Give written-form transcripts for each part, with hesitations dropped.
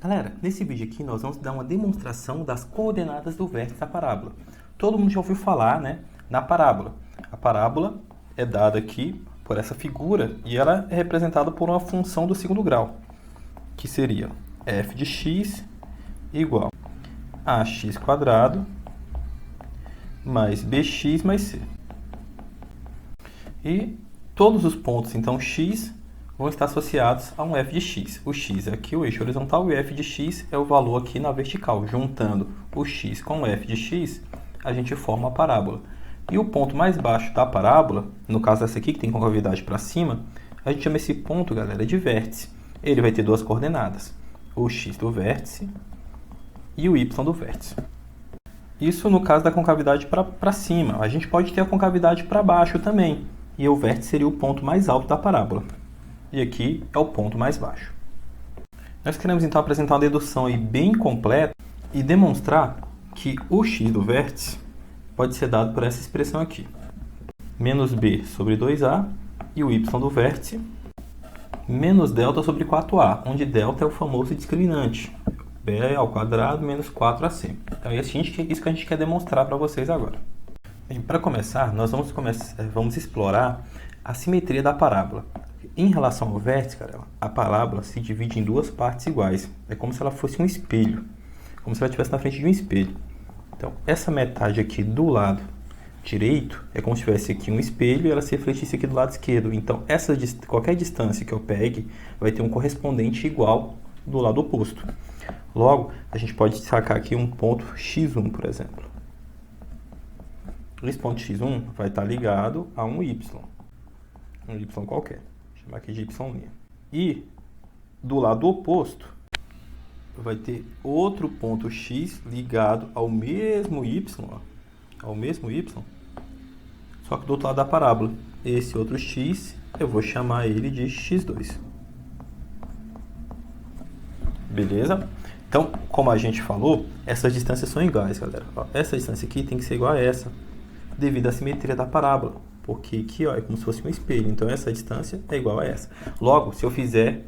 Galera, nesse vídeo aqui nós vamos dar uma demonstração das coordenadas do vértice da parábola. Todo mundo já ouviu falar, né, na parábola. A parábola é dada aqui por essa figura e ela é representada por uma função do segundo grau, que seria f de x igual a ax² mais bx mais c. E todos os pontos, então, x vão estar associados a um f de x. O x é aqui o eixo horizontal e o f de x é o valor aqui na vertical. Juntando o x com o f de x, a gente forma a parábola. E o ponto mais baixo da parábola, no caso dessa aqui que tem concavidade para cima, a gente chama esse ponto, galera, de vértice. Ele vai ter duas coordenadas, o x do vértice e o y do vértice. Isso no caso da concavidade para cima. A gente pode ter a concavidade para baixo também. E o vértice seria o ponto mais alto da parábola. E aqui é o ponto mais baixo. Nós queremos então apresentar uma dedução aí bem completa e demonstrar que o x do vértice pode ser dado por essa expressão aqui. Menos b sobre 2a e o y do vértice menos delta sobre 4a, onde delta é o famoso discriminante. b ao quadrado menos 4ac. Então é isso que a gente quer demonstrar para vocês agora. Bem, para começar, nós vamos explorar a simetria da parábola. Em relação ao vértice, cara, a parábola se divide em duas partes iguais. É como se ela fosse um espelho, como se ela estivesse na frente de um espelho. Então, essa metade aqui do lado direito é como se tivesse aqui um espelho e ela se refletisse aqui do lado esquerdo. Então, qualquer distância que eu pegue vai ter um correspondente igual do lado oposto. Logo, a gente pode sacar aqui um ponto x1, por exemplo. Esse ponto x1 vai estar ligado a um y qualquer. Vou chamar aqui de y'. E do lado oposto vai ter outro ponto x ligado ao mesmo y, só que do outro lado da parábola. Esse outro x eu vou chamar ele de x2. Beleza? Então, como a gente falou, essas distâncias são iguais, galera. Essa distância aqui tem que ser igual a essa, devido à simetria da parábola. Porque aqui, ó, é como se fosse um espelho. Então, essa distância é igual a essa. Logo, se eu fizer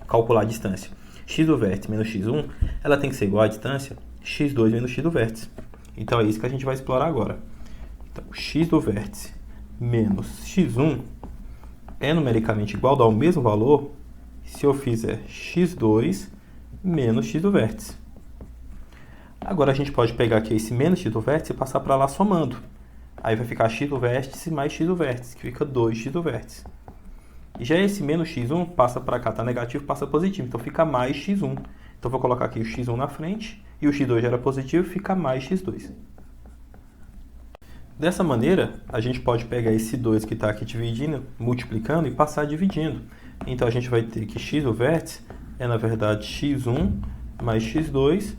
calcular a distância x do vértice menos x1, ela tem que ser igual à distância x2 menos x do vértice. Então, é isso que a gente vai explorar agora. Então, x do vértice menos x1 é numericamente igual, dá o mesmo valor se eu fizer x2 menos x do vértice. Agora, a gente pode pegar aqui esse menos x do vértice e passar para lá somando. Aí vai ficar x do vértice mais x do vértice, que fica 2x do vértice. E já esse menos x1 passa para cá, está negativo, passa positivo. Então fica mais x1. Então vou colocar aqui o x1 na frente, e o x2 já era positivo, fica mais x2. Dessa maneira, a gente pode pegar esse 2 que está aqui dividindo, multiplicando e passar dividindo. Então a gente vai ter que x do vértice é, na verdade, x1 mais x2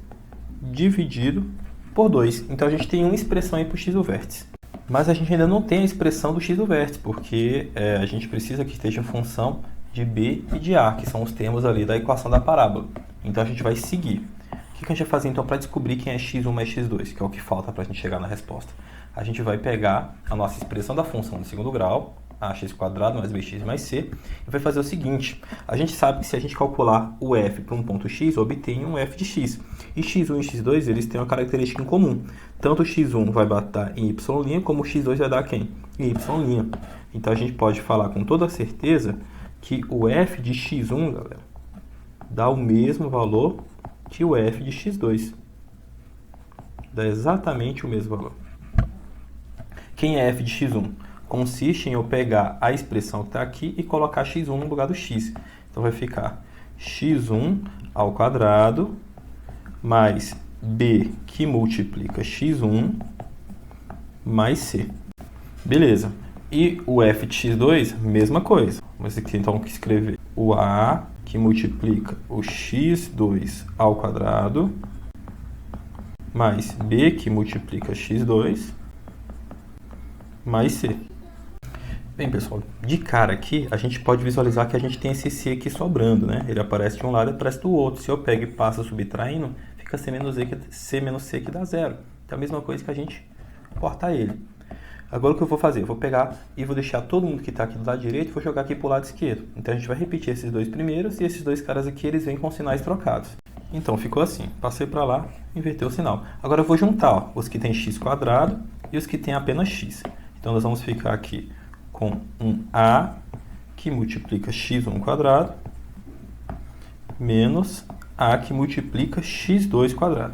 dividido por 2. Então a gente tem uma expressão aí para o x do vértice. Mas a gente ainda não tem a expressão do x do vértice, porque a gente precisa que esteja em função de b e de a, que são os termos ali da equação da parábola. Então a gente vai seguir. O que a gente vai fazer então para descobrir quem é x1 mais x2, que é o que falta para a gente chegar na resposta? A gente vai pegar a nossa expressão da função do segundo grau, ax² mais bx mais c, e vai fazer o seguinte: a gente sabe que se a gente calcular o f para um ponto x, obtém um f de x. E x1 e x2 eles têm uma característica em comum. Tanto o x1 vai dar em y', como o x2 vai dar quem? Em y'. Então a gente pode falar com toda certeza que o f de x1, galera, dá o mesmo valor que o f de x2. Dá exatamente o mesmo valor. Quem é f de x1? Consiste em eu pegar a expressão que está aqui e colocar x1 no lugar do x. Então vai ficar x1 ao quadrado mais b que multiplica x1 mais c. Beleza. E o f de x2, mesma coisa. Vamos aqui então escrever o a que multiplica o x2 ao quadrado mais b que multiplica x2 mais c. Bem, pessoal, de cara aqui, a gente pode visualizar que a gente tem esse c aqui sobrando, né? Ele aparece de um lado e aparece do outro. Se eu pego e passo subtraindo, fica c menos c que dá zero. Então, a mesma coisa que a gente cortar ele. Agora, o que eu vou fazer? Eu vou pegar e vou deixar todo mundo que está aqui do lado direito e vou jogar aqui para o lado esquerdo. Então, a gente vai repetir esses dois primeiros e esses dois caras aqui, eles vêm com sinais trocados. Então ficou assim. Passei para lá, inverteu o sinal. Agora eu vou juntar, ó, os que tem x² e os que tem apenas x. Então nós vamos ficar aqui com um a que multiplica x1² menos a que multiplica x2².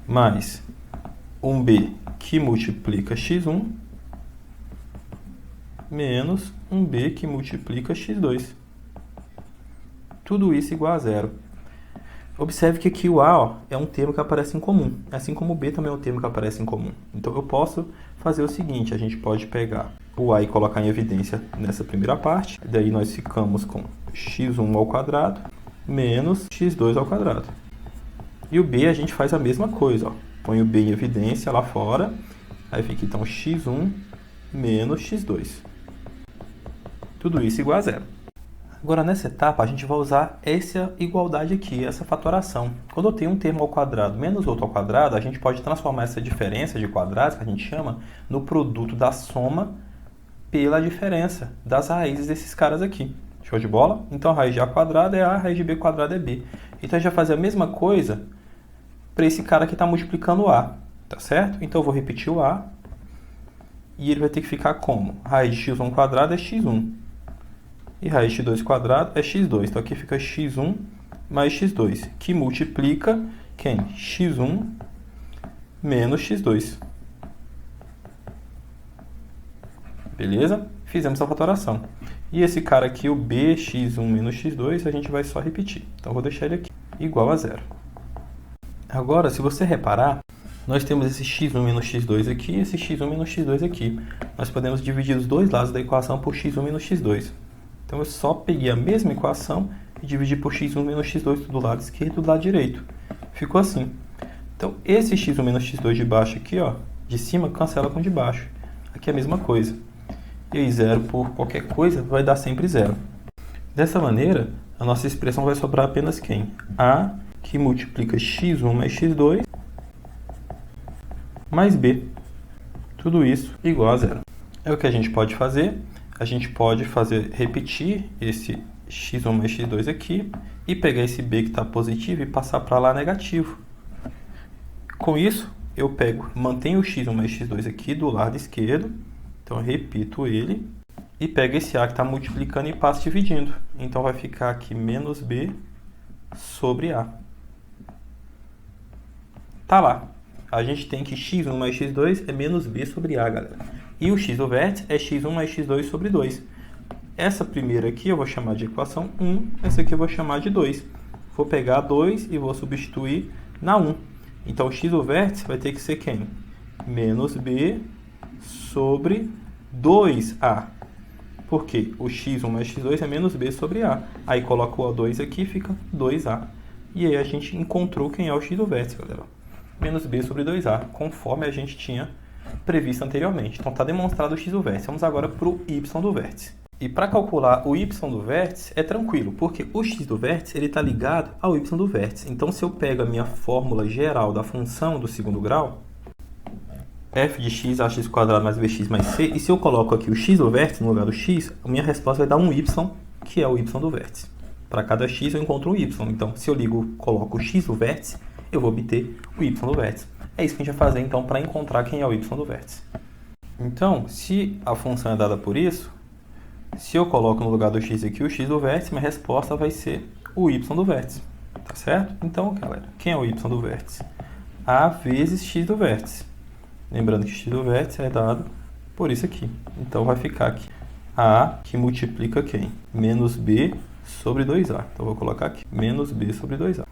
Mais um b que multiplica x1 menos um b que multiplica x2. Tudo isso igual a zero. Observe que aqui o a, ó, é um termo que aparece em comum, assim como o b também é um termo que aparece em comum. Então eu posso fazer o seguinte, a gente pode pegar o a e colocar em evidência nessa primeira parte, daí nós ficamos com x1² menos x2². E o b a gente faz a mesma coisa, ó. Põe o b em evidência lá fora, aí fica então x1 menos x2. Tudo isso igual a zero. Agora, nessa etapa, a gente vai usar essa igualdade aqui, essa fatoração. Quando eu tenho um termo ao quadrado menos outro ao quadrado, a gente pode transformar essa diferença de quadrados, que a gente chama, no produto da soma pela diferença das raízes desses caras aqui. Show de bola? Então, a raiz de a² é a, a raiz de b² é b. Então, a gente vai fazer a mesma coisa para esse cara que está multiplicando o a, tá certo? Então, eu vou repetir o a, e ele vai ter que ficar como? Raiz de x1² é x1. E raiz de x2² é x2. Então, aqui fica x1 mais x2, que multiplica quem? x1 menos x2. Beleza? Fizemos a fatoração. E esse cara aqui, o bx1 menos x2, a gente vai só repetir. Então, eu vou deixar ele aqui, igual a zero. Agora, se você reparar, nós temos esse x1 menos x2 aqui e esse x1 menos x2 aqui. Nós podemos dividir os dois lados da equação por x1 menos x2. Então, eu só peguei a mesma equação e dividi por x1 menos x2 do lado esquerdo e do lado direito. Ficou assim. Então, esse x1 menos x2 de baixo aqui, ó, de cima, cancela com de baixo. Aqui é a mesma coisa. E aí, zero por qualquer coisa vai dar sempre zero. Dessa maneira, a nossa expressão vai sobrar apenas quem? A que multiplica x1 mais x2 mais b. Tudo isso igual a zero. É o que a gente pode fazer. A gente pode repetir esse x1 mais x2 aqui e pegar esse b que está positivo e passar para lá negativo. Com isso, eu mantenho o x1 mais x2 aqui do lado esquerdo, então eu repito ele, e pego esse a que está multiplicando e passo dividindo. Então vai ficar aqui menos b sobre a. Tá lá. A gente tem que x1 mais x2 é menos b sobre a, galera. E o x do vértice é x1 mais x2 sobre 2. Essa primeira aqui eu vou chamar de equação 1, essa aqui eu vou chamar de 2. Vou pegar 2 e vou substituir na 1. Então, o x do vértice vai ter que ser quem? Menos b sobre 2a. Por quê? O x1 mais x2 é menos b sobre a. Aí, coloca o 2 aqui e fica 2a. E aí, a gente encontrou quem é o x do vértice, galera. Menos b sobre 2a, conforme a gente tinha previsto anteriormente. Então, está demonstrado o x do vértice. Vamos agora para o y do vértice. E para calcular o y do vértice é tranquilo, porque o x do vértice está ligado ao y do vértice. Então, se eu pego a minha fórmula geral da função do segundo grau, f de x, ax² mais bx mais c, e se eu coloco aqui o x do vértice no lugar do x, a minha resposta vai dar um y, que é o y do vértice. Para cada x eu encontro um y. Então, se eu coloco o x do vértice, eu vou obter o y do vértice. É isso que a gente vai fazer, então, para encontrar quem é o y do vértice. Então, se a função é dada por isso, se eu coloco no lugar do x aqui o x do vértice, minha resposta vai ser o y do vértice. Tá certo? Então, galera, quem é o y do vértice? A vezes x do vértice. Lembrando que x do vértice é dado por isso aqui. Então, vai ficar aqui a que multiplica quem? Menos b sobre 2a. Então, eu vou colocar aqui menos b sobre 2a.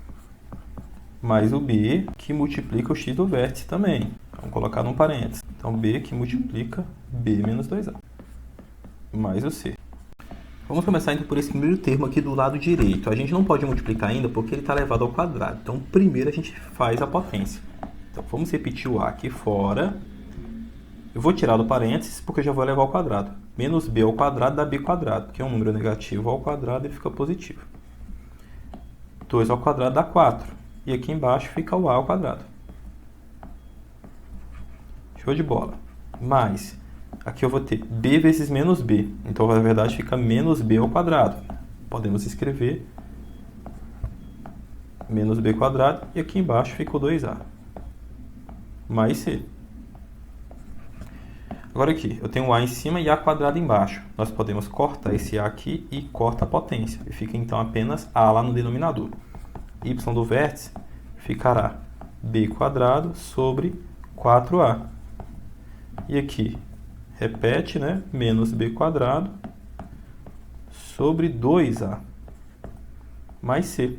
Mais o b que multiplica o x do vértice também. Vamos colocar num parênteses. Então, b que multiplica b menos 2a. Mais o c. Vamos começar então por esse primeiro termo aqui do lado direito. A gente não pode multiplicar ainda porque ele está elevado ao quadrado. Então, primeiro a gente faz a potência. Então, vamos repetir o a aqui fora. Eu vou tirar do parênteses porque eu já vou elevar ao quadrado. Menos b ao quadrado dá b quadrado, porque é um número negativo ao quadrado ele fica positivo. 2 ao quadrado dá 4. E aqui embaixo fica o a ao quadrado. Show de bola. Mais, aqui eu vou ter b vezes menos b. Então, na verdade, fica menos b ao quadrado. podemos escrever menos b quadrado, e aqui embaixo ficou 2a, mais c. Agora aqui, eu tenho a em cima e a quadrado embaixo. Nós podemos cortar esse a aqui e corta a potência. E fica então apenas a lá no denominador. Y do vértice ficará b quadrado sobre 4a. E aqui, repete, né? Menos b quadrado sobre 2a, mais c.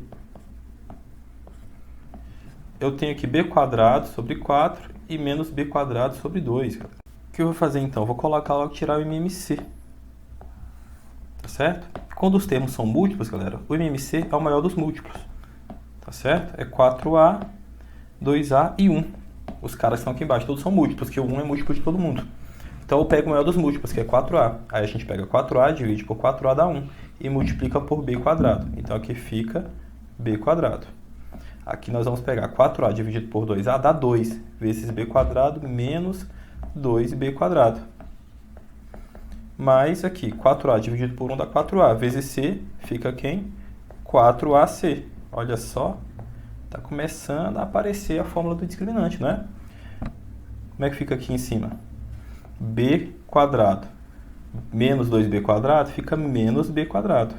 Eu tenho aqui b quadrado sobre 4 e menos b quadrado sobre 2. O que eu vou fazer então? Eu vou colocar logo, tirar o MMC. Tá certo? Quando os termos são múltiplos, galera, o MMC é o maior dos múltiplos. Tá certo? É 4a, 2a e 1. Os caras que estão aqui embaixo, todos são múltiplos, que o 1 é múltiplo de todo mundo. Então eu pego o maior dos múltiplos, que é 4a. Aí a gente pega 4a, divide por 4a, dá 1. E multiplica por b quadrado. Então aqui fica b quadrado. Aqui nós vamos pegar 4a dividido por 2a, dá 2, vezes b quadrado menos 2b quadrado. Mais aqui, 4a dividido por 1 dá 4a, vezes c, fica quem? 4ac. Olha só, está começando a aparecer a fórmula do discriminante, não é? Como é que fica aqui em cima? b quadrado menos 2b quadrado fica menos b quadrado.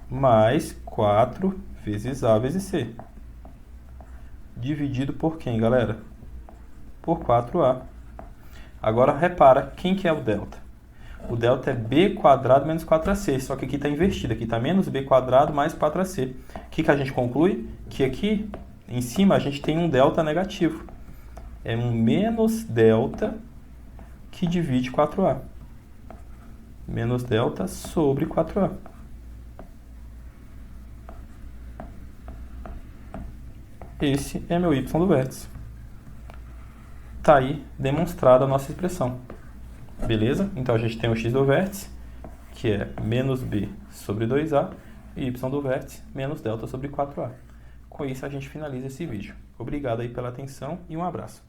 Mais 4 vezes a vezes c. Dividido por quem, galera? Por 4a. Agora, repara, quem que é o delta? O delta é b quadrado menos 4ac, só que aqui está invertido. Aqui está menos b quadrado mais 4ac. O que a gente conclui? Que aqui, em cima, a gente tem um delta negativo. É um menos delta que divide 4a. Menos delta sobre 4a. Esse é meu y do vértice. Está aí demonstrada a nossa expressão. Beleza? Então a gente tem o x do vértice, que é menos b sobre 2a, e y do vértice, menos delta sobre 4a. Com isso a gente finaliza esse vídeo. Obrigado aí pela atenção e um abraço.